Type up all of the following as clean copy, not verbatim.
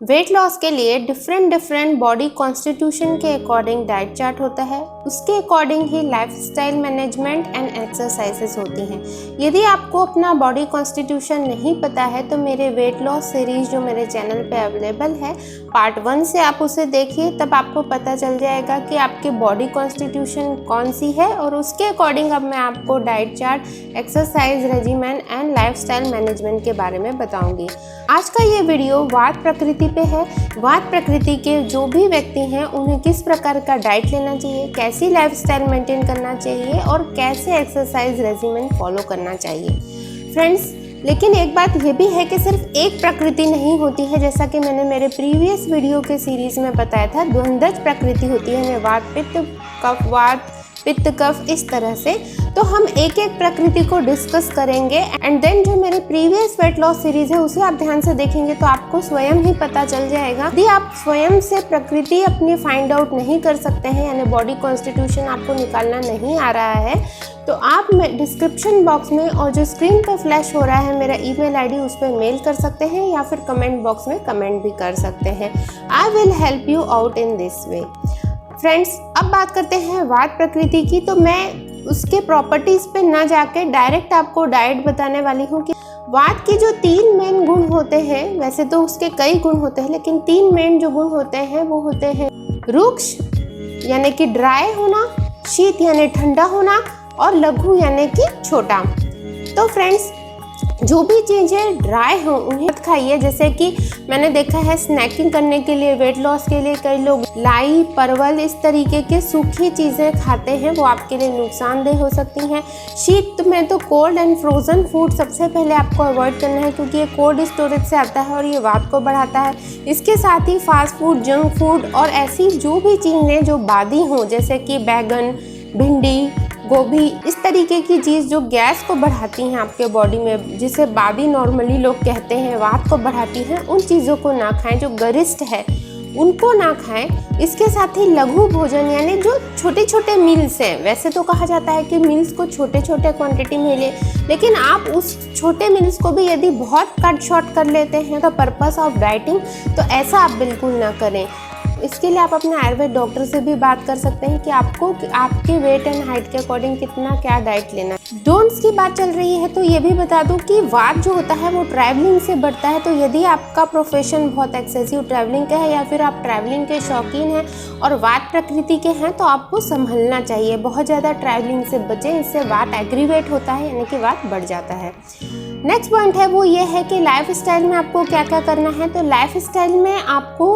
Weight loss के लिए different body constitution के अकॉर्डिंग डाइट चार्ट होता है, उसके according he lifestyle management and exercises होती हैं। यदि आपको अपना बॉडी कॉन्स्टिट्यूशन नहीं पता है तो मेरे वेट लॉस सीरीज जो मेरे चैनल पे अवेलेबल है, पार्ट 1 से आप उसे देखिए, तब आपको पता चल जाएगा कि आपके बॉडी कॉन्स्टिट्यूशन कौन सी है और उसके अकॉर्डिंग अब मैं आपको diet chart, exercise regimen and lifestyle management के बारे में बताऊंगी। आज का ये वीडियो वात प्रकृति पे है। वात प्रकृति के जो भी व्यक्ति हैं उन्हें किस प्रकार का डाइट लेना चाहिए, कैसी लाइफस्टाइल मेंटेन करना चाहिए और कैसे एक्सरसाइज रेजिमेन फॉलो करना चाहिए। फ्रेंड्स, लेकिन एक बात ये भी है कि सिर्फ एक प्रकृति नहीं होती है, जैसा कि मैंने मेरे प्रीवियस वीडियो के सीरीज में बताया था। द्वंद्वज प्रकृति होती है, वात पित्त कफ इस तरह से। तो हम एक एक प्रकृति को डिस्कस करेंगे एंड देन जो मेरे प्रीवियस वेट लॉस सीरीज है उसे आप ध्यान से देखेंगे तो आपको स्वयं ही पता चल जाएगा। यदि आप स्वयं से प्रकृति अपनी फाइंड आउट नहीं कर सकते हैं, यानी बॉडी कॉन्स्टिट्यूशन आपको निकालना नहीं आ रहा है, तो आप डिस्क्रिप्शन बॉक्स में और जो स्क्रीन पर फ्लैश हो रहा है मेरा ईमेल आईडी, उस पर मेल कर सकते हैं या फिर कमेंट बॉक्स में कमेंट भी कर सकते हैं। I will help you out in this way. Friends, अब बात करते हैं वात प्रकृति की। तो मैं उसके प्रॉपर्टीज़ पे ना जाके डायरेक्ट आपको डाइट बताने वाली हूँ कि वात के जो 3 मेन गुण होते हैं, वैसे तो उसके कई गुण होते हैं लेकिन 3 मेन जो गुण होते हैं वो होते हैं रुक्ष यानी कि ड्राई होना, शीत यानी ठंडा होना और लघु यानी कि छोटा। तो फ्रेंड्स, जो भी चीज़ें ड्राई हों उन्हें मत खाइए। जैसे कि मैंने देखा है स्नैकिंग करने के लिए, वेट लॉस के लिए कई लोग लाई, परवल इस तरीके के सूखी चीज़ें खाते हैं, वो आपके लिए नुकसानदेह हो सकती हैं। शीत में तो कोल्ड एंड फ्रोज़न फूड सबसे पहले आपको अवॉइड करना है क्योंकि ये कोल्ड स्टोरेज से आता है और ये वात को बढ़ाता है। इसके साथ ही फास्ट फूड, जंक फूड और ऐसी जो भी चीज़ें जो बादी हों, जैसे कि बैगन, भिंडी, गोभी, इस तरीके की चीज़ जो गैस को बढ़ाती हैं आपके बॉडी में, जिसे बादी नॉर्मली लोग कहते हैं, वात को बढ़ाती हैं, उन चीज़ों को ना खाएं। जो गरिष्ठ है उनको ना खाएं। इसके साथ ही लघु भोजन यानी जो छोटे छोटे मील्स हैं, वैसे तो कहा जाता है कि मील्स को छोटे छोटे क्वांटिटी में ले, लेकिन आप उस छोटे मील्स को भी यदि बहुत कट शॉर्ट कर लेते हैं तो पर्पस ऑफ डाइटिंग, तो ऐसा आप बिल्कुल ना करें। इसके लिए आप अपने आयुर्वेद डॉक्टर से भी बात कर सकते हैं कि आपको आपके वेट एंड हाइट के अकॉर्डिंग कितना क्या डाइट लेना है। डोंट्स की बात चल रही है तो ये भी बता दूं कि वात जो होता है वो ट्रैवलिंग से बढ़ता है। तो यदि आपका प्रोफेशन बहुत एक्सेसिव ट्रैवलिंग का है या फिर आप ट्रैवलिंग के शौकीन हैं और वात प्रकृति के हैं तो आपको संभलना चाहिए, बहुत ज़्यादा ट्रैवलिंग से बचें, इससे वात एग्रीवेट होता है यानी कि वात बढ़ जाता है। नेक्स्ट पॉइंट है वो ये है कि लाइफ स्टाइल में आपको क्या क्या करना है। तो लाइफ स्टाइल में आपको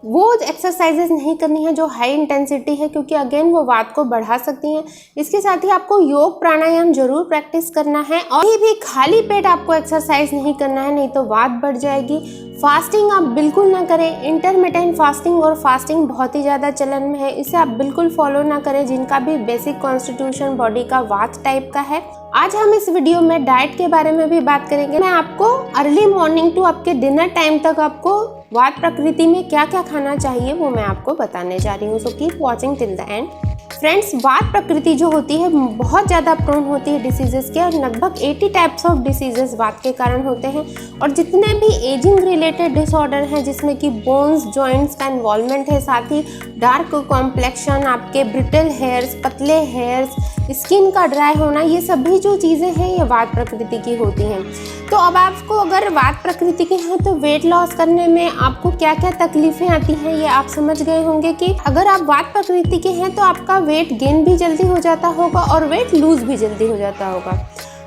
वो एक्सरसाइजेज नहीं करनी है जो हाई इंटेंसिटी है क्योंकि अगेन वो वात को बढ़ा सकती हैं। इसके साथ ही आपको योग प्राणायाम जरूर प्रैक्टिस करना है और ये भी खाली पेट आपको एक्सरसाइज नहीं करना है, नहीं तो वात बढ़ जाएगी। फास्टिंग आप बिल्कुल ना करें। इंटरमिटेंट फास्टिंग और फास्टिंग बहुत ही ज़्यादा चलन में है, इसे आप बिल्कुल फॉलो ना करें जिनका भी बेसिक कॉन्स्टिट्यूशन बॉडी का वात टाइप का है। आज हम इस वीडियो में डाइट के बारे में भी बात करेंगे। मैं आपको अर्ली मॉर्निंग टू आपके डिनर टाइम तक आपको वात प्रकृति में क्या क्या खाना चाहिए वो मैं आपको बताने जा रही हूँ। So keep watching till the end. Friends, वात प्रकृति जो होती है बहुत ज़्यादा प्रोन होती है डिसीजेस के और लगभग 80 टाइप्स ऑफ डिसीजेस वात के कारण होते हैं। और जितने भी एजिंग रिलेटेड डिसऑर्डर हैं जिसमें कि बोन्स, जॉइंट्स का इन्वॉल्वमेंट है, साथ ही डार्क कॉम्प्लेक्शन, आपके ब्रिटल हेयर्स, पतले हेयर्स, स्किन का ड्राई होना, ये सभी जो चीज़ें हैं ये वात प्रकृति की होती हैं। तो अब आपको अगर वात प्रकृति के हैं तो वेट लॉस करने में आपको क्या क्या तकलीफें आती हैं ये आप समझ गए होंगे कि अगर आप वात प्रकृति के हैं तो आपका वेट गेन भी जल्दी हो जाता होगा और वेट लूज भी जल्दी हो जाता होगा।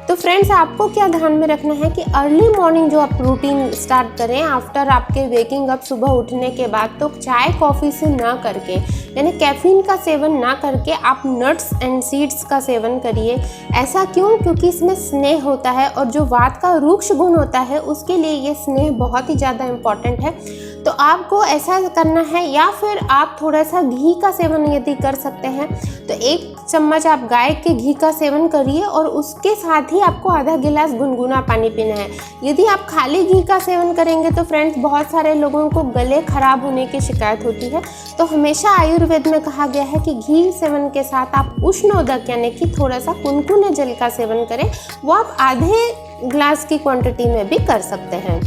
तो फ्रेंड्स, आपको क्या ध्यान में रखना है कि अर्ली मॉर्निंग जो आप रूटीन स्टार्ट करें आफ्टर आपके वेकिंग अप, सुबह उठने के बाद, तो चाय कॉफ़ी से ना करके यानी कैफीन का सेवन ना करके आप नट्स एंड सीड्स का सेवन करिए। ऐसा क्यों? क्योंकि इसमें स्नेह होता है और जो वात का रुक्ष गुण होता है उसके लिए ये स्नेह बहुत ही ज़्यादा इम्पॉर्टेंट है। तो आपको ऐसा करना है, या फिर आप थोड़ा सा घी का सेवन यदि कर सकते हैं तो 1 चम्मच आप गाय के घी का सेवन करिए और उसके साथ ही आपको आधा गिलास गुनगुना पानी पीना है। यदि आप खाली घी का सेवन करेंगे तो फ्रेंड्स बहुत सारे लोगों को गले खराब होने की शिकायत होती है। तो हमेशा आयुर्वेद में कहा गया है कि घी सेवन के साथ आप उष्णोदक यानी कि थोड़ा सा कुनकुने जल का सेवन करें, वो आप आधे ग्लास की क्वांटिटी में भी कर सकते हैं।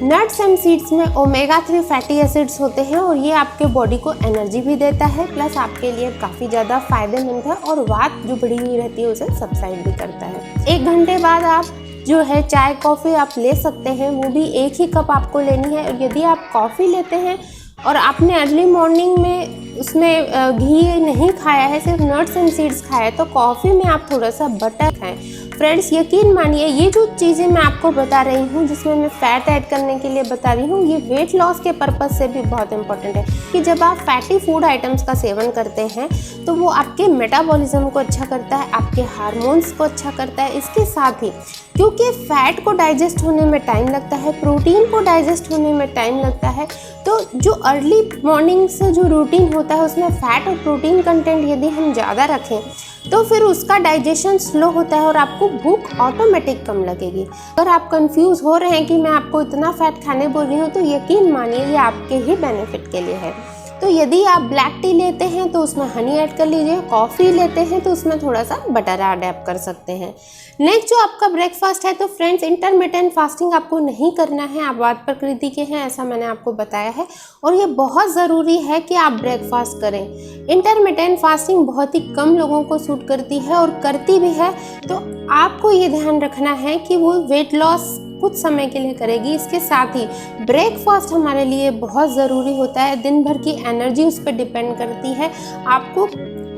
नट्स एंड सीड्स में ओमेगा 3 फैटी एसिड्स होते हैं और ये आपके बॉडी को एनर्जी भी देता है, प्लस आपके लिए काफ़ी ज़्यादा फायदेमंद है और वात जो बढ़ी हुई रहती है उसे सबसाइड भी करता है। 1 घंटे बाद आप जो है चाय कॉफ़ी आप ले सकते हैं, वो भी 1 ही कप आपको लेनी है। और यदि आप कॉफ़ी लेते हैं और आपने अर्ली मॉर्निंग में उसमें घी नहीं खाया है, सिर्फ नट्स एंड सीड्स खाया है, तो कॉफ़ी में आप थोड़ा सा बटर खाएं। फ्रेंड्स यकीन मानिए ये जो चीज़ें मैं आपको बता रही हूँ, जिसमें मैं फ़ैट ऐड करने के लिए बता रही हूँ, ये वेट लॉस के पर्पज़ से भी बहुत इंपॉर्टेंट है कि जब आप फैटी फूड आइटम्स का सेवन करते हैं तो वो आपके मेटाबॉलिज्म को अच्छा करता है, आपके हार्मोन्स को अच्छा करता है। इसके साथ ही क्योंकि फैट को डाइजेस्ट होने में टाइम लगता है, प्रोटीन को डाइजेस्ट होने में टाइम लगता है, तो जो अर्ली मॉर्निंग से जो रूटीन होता है उसमें फ़ैट और प्रोटीन कंटेंट यदि हम ज़्यादा रखें तो फिर उसका डाइजेशन स्लो होता है और आपको भूख ऑटोमेटिक कम लगेगी। अगर आप कंफ्यूज हो रहे हैं कि मैं आपको इतना फैट खाने बोल रही हूँ, तो यकीन मानिए ये आपके ही बेनिफिट के लिए है। तो यदि आप ब्लैक टी लेते हैं तो उसमें हनी ऐड कर लीजिए, कॉफ़ी लेते हैं तो उसमें थोड़ा सा बटर ऐड कर सकते हैं। नेक्स्ट जो आपका ब्रेकफास्ट है, तो फ्रेंड्स इंटरमिटेंट फास्टिंग आपको नहीं करना है, आप वात प्रकृति के हैं ऐसा मैंने आपको बताया है और ये बहुत ज़रूरी है कि आप ब्रेकफास्ट करें। इंटरमिटेंट फास्टिंग बहुत ही कम लोगों को सूट करती है और करती भी है, तो आपको ये ध्यान रखना है कि वो वेट लॉस कुछ समय के लिए करेगी। इसके साथ ही ब्रेकफास्ट हमारे लिए बहुत ज़रूरी होता है, दिन भर की एनर्जी उस पर डिपेंड करती है।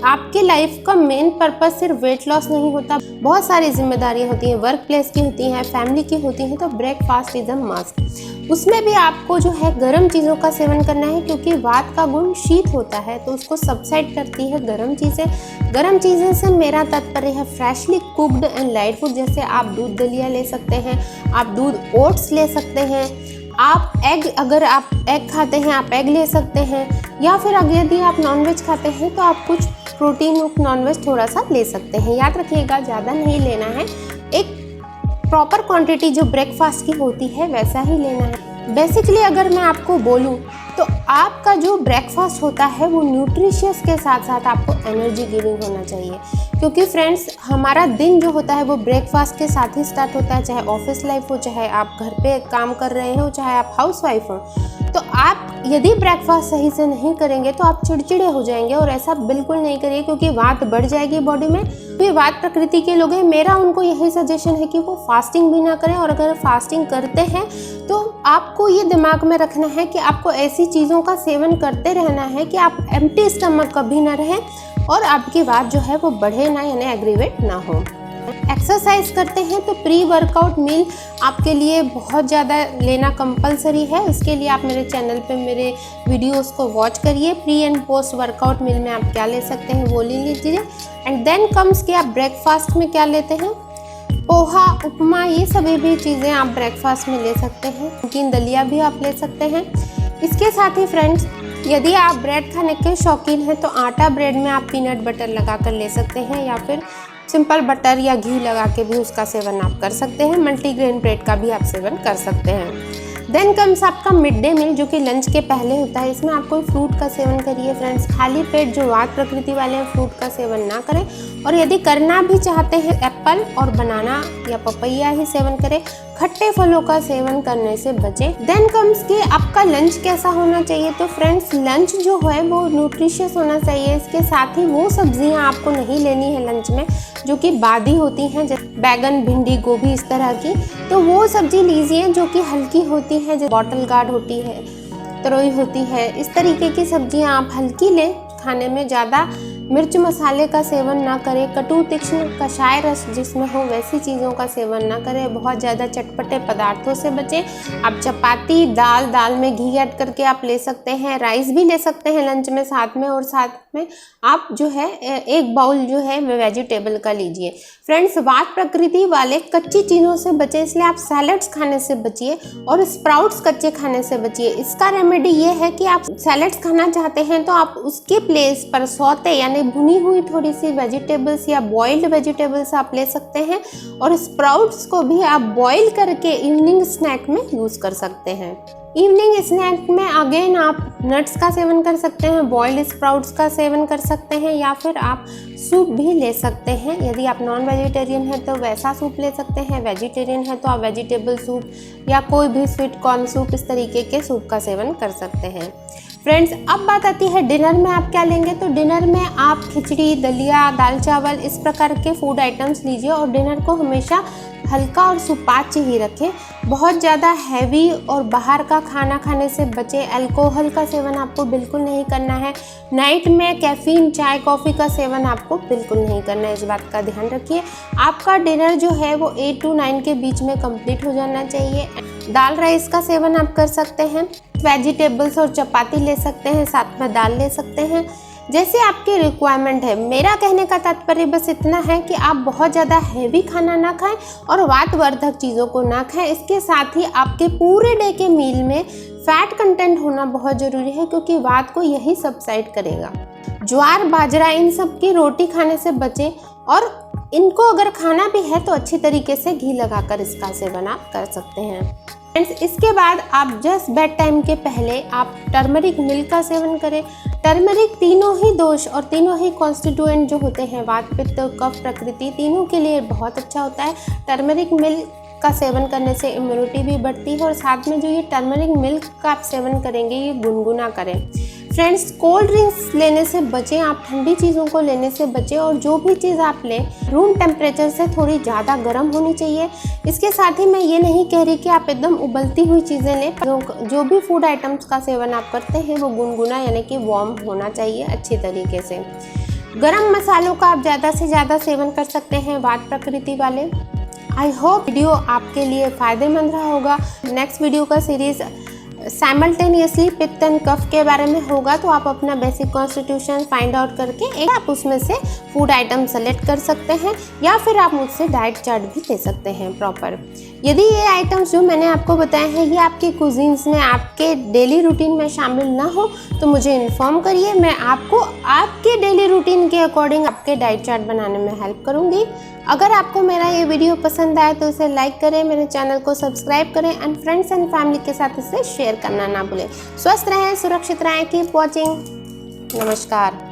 आपके लाइफ का मेन पर्पस सिर्फ वेट लॉस नहीं होता, बहुत सारी जिम्मेदारियां होती हैं, वर्क प्लेस की होती हैं, फैमिली की होती हैं, तो ब्रेकफास्ट इज़ अ मस्ट। उसमें भी आपको जो है गर्म चीज़ों का सेवन करना है, क्योंकि वात का गुण शीत होता है तो उसको सबसाइड करती है गर्म चीज़ें। गर्म चीज़ें से मेरा तात्पर्य है freshly cooked and light food, जैसे आप दूध दलिया ले सकते हैं, आप दूध ओट्स ले सकते हैं, आप एग, अगर आप एग खाते हैं आप एग ले सकते हैं, या फिर अगर यदि आप नॉनवेज खाते हैं तो आप कुछ प्रोटीन युक्त नॉनवेज थोड़ा सा ले सकते हैं। याद रखिएगा ज़्यादा नहीं लेना है, एक प्रॉपर क्वांटिटी जो ब्रेकफास्ट की होती है वैसा ही लेना है। बेसिकली अगर मैं आपको बोलूँ तो आपका जो ब्रेकफास्ट होता है वो न्यूट्रिशियस के साथ साथ आपको एनर्जी गिविंग होना चाहिए, क्योंकि फ्रेंड्स हमारा दिन जो होता है वो ब्रेकफास्ट के साथ ही स्टार्ट होता है, चाहे ऑफिस लाइफ हो, चाहे आप घर पे काम कर रहे हो, चाहे आप हाउसवाइफ हो। तो आप यदि ब्रेकफास्ट सही से नहीं करेंगे तो आप चिड़चिड़े हो जाएंगे और ऐसा बिल्कुल नहीं करिए, क्योंकि वात बढ़ जाएगी बॉडी में। तो ये वात प्रकृति के लोग हैं, मेरा उनको यही सजेशन है कि वो फास्टिंग भी ना करें, और अगर फास्टिंग करते हैं तो आपको ये दिमाग में रखना है कि आपको ऐसी चीज़ों का सेवन करते रहना है कि आप एम्प्टी स्टमक कभी ना रहें और आपकी वात जो है वो बढ़े ना, यानी एग्रीवेट ना हो। एक्सरसाइज करते हैं तो प्री वर्कआउट मील आपके लिए बहुत ज़्यादा लेना कंपलसरी है। इसके लिए आप मेरे चैनल पे मेरे वीडियोस को वॉच करिए। Pre and post workout meal में आप क्या ले सकते हैं वो ले लीजिए। एंड देन कम्स कि आप ब्रेकफास्ट में क्या लेते हैं, पोहा, उपमा, ये सभी भी चीज़ें आप ब्रेकफास्ट में ले सकते हैं। नमकीन दलिया भी आप ले सकते हैं। इसके साथ ही फ्रेंड्स यदि आप ब्रेड खाने के शौकीन हैं तो आटा ब्रेड में आप पीनट बटर लगा कर ले सकते हैं, या फिर सिंपल बटर या घी लगा के भी उसका सेवन आप कर सकते हैं। मल्टीग्रेन ब्रेड का भी आप सेवन कर सकते हैं। देन कम्स आपका मिड डे मील, जो कि लंच के पहले होता है। इसमें आप कोई फ्रूट का सेवन करिए फ्रेंड्स। खाली पेट जो वात प्रकृति वाले हैं फ्रूट का सेवन ना करें, और यदि करना भी चाहते हैं एप्पल और बनाना या पपैया ही सेवन करें। खट्टे फलों का सेवन करने से बचें। देन कम्स कि आपका लंच कैसा होना चाहिए, तो फ्रेंड्स लंच जो है वो न्यूट्रिशियस होना चाहिए। इसके साथ ही वो सब्जियां आपको नहीं लेनी है लंच में जो कि बादी होती हैं, जैसे बैगन, भिंडी, गोभी, इस तरह की। तो वो सब्जी लीजिए जो कि हल्की होती है, जैसे बॉटल गार्ड होती है, तरोई होती है, इस तरीके की सब्जियां आप हल्की लें। खाने में ज़्यादा मिर्च मसाले का सेवन ना करें। कटु तीक्ष्ण कषाय रस जिसमें हो वैसी चीज़ों का सेवन ना करें। बहुत ज़्यादा चटपटे पदार्थों से बचें। आप चपाती, दाल में घी ऐड करके आप ले सकते हैं। राइस भी ले सकते हैं लंच में साथ में, और साथ में आप जो है एक बाउल जो है वेजिटेबल का लीजिए। फ्रेंड्स वात प्रकृति वाले कच्ची चीज़ों से बचें, इसलिए आप सैलड्स खाने से बचिए और स्प्राउट्स कच्चे खाने से बचिए। इसका रेमेडी ये है कि आप सैलड्स खाना चाहते हैं तो आप उसके प्लेस पर सौते यानी भुनी हुई थोड़ी सी वेजिटेबल्स या बॉइल्ड वेजिटेबल्स आप ले सकते हैं, और स्प्राउट्स को भी आप बॉईल करके इवनिंग स्नैक में यूज़ कर सकते हैं। इवनिंग स्नैक में अगेन आप नट्स का सेवन कर सकते हैं, बॉइल्ड स्प्राउट्स का सेवन कर सकते हैं, या फिर आप सूप भी ले सकते हैं। यदि आप नॉन वेजिटेरियन हैं तो वैसा सूप ले सकते हैं, वेजिटेरियन है तो आप वेजिटेबल सूप या कोई भी स्वीट कॉर्न सूप, इस तरीके के सूप का सेवन कर सकते हैं। फ्रेंड्स, अब बात आती है डिनर में आप क्या लेंगे। तो डिनर में आप खिचड़ी, दलिया, दाल चावल इस प्रकार के फूड आइटम्स लीजिए और डिनर को हमेशा हल्का और सुपाच्य ही रखें। बहुत ज़्यादा हैवी और बाहर का खाना खाने से बचें। अल्कोहल का सेवन आपको बिल्कुल नहीं करना है। नाइट में कैफ़ीन, चाय, कॉफ़ी का सेवन आपको बिल्कुल नहीं करना है, इस बात का ध्यान रखिए। आपका डिनर जो है वो 8 to 9 के बीच में कंप्लीट हो जाना चाहिए। दाल राइस का सेवन आप कर सकते हैं, वेजिटेबल्स और चपाती ले सकते हैं, साथ में दाल ले सकते हैं, जैसे आपकी रिक्वायरमेंट है। मेरा कहने का तात्पर्य बस इतना है कि आप बहुत ज़्यादा हैवी खाना ना खाएं और वातवर्धक चीज़ों को ना खाएं। इसके साथ ही आपके पूरे डे के मील में फैट कंटेंट होना बहुत ज़रूरी है, क्योंकि वात को यही सबसाइड करेगा। ज्वार, बाजरा, इन सब की रोटी खाने से बचें और इनको अगर खाना भी है तो अच्छी तरीके से घी लगाकर इसका सेवन आप कर सकते हैं। फ्रेंड्स, इसके बाद आप जस्ट बेड टाइम के पहले आप टर्मरिक मिल्क का सेवन करें। टर्मरिक तीनों ही दोष और तीनों ही कॉन्स्टिट्यूएंट जो होते हैं, वात, पित्त, कफ, प्रकृति, तीनों के लिए बहुत अच्छा होता है। टर्मरिक मिल्क का सेवन करने से इम्यूनिटी भी बढ़ती है और साथ में जो ये टर्मरिक मिल्क का आप सेवन करेंगे ये गुनगुना करें। फ्रेंड्स, कोल्ड ड्रिंक्स लेने से बचें, आप ठंडी चीज़ों को लेने से बचें और जो भी चीज़ आप लें रूम टेम्परेचर से थोड़ी ज़्यादा गर्म होनी चाहिए। इसके साथ ही मैं ये नहीं कह रही कि आप एकदम उबलती हुई चीज़ें लें। जो भी फूड आइटम्स का सेवन आप करते हैं वो गुनगुना यानी कि वार्म होना चाहिए अच्छी तरीके से। गरम मसालों का आप ज़्यादा से ज़्यादा सेवन कर सकते हैं, वात प्रकृति वाले। आई होप वीडियो आपके लिए फ़ायदेमंद रहा होगा। नेक्स्ट वीडियो का सीरीज़ साइमल्टेनियसली पित्त एंड कफ के बारे में होगा, तो आप अपना बेसिक कॉन्स्टिट्यूशन फाइंड आउट करके आप उसमें से फूड आइटम सेलेक्ट कर सकते हैं या फिर आप मुझसे डाइट चार्ट भी ले सकते हैं प्रॉपर। यदि ये आइटम्स जो मैंने आपको बताए हैं ये आपके कुजीन्स में, आपके डेली रूटीन में शामिल ना हो तो मुझे इन्फॉर्म करिए। मैं आपको आपके डेली रूटीन के अकॉर्डिंग आपके डाइट चार्ट बनाने में हेल्प करूँगी। अगर आपको मेरा ये वीडियो पसंद आए तो इसे लाइक करें, मेरे चैनल को सब्सक्राइब करें एंड फ्रेंड्स एंड फैमिली के साथ इसे शेयर करना ना भूलें। स्वस्थ रहें, सुरक्षित रहें, कीप वॉचिंग। नमस्कार।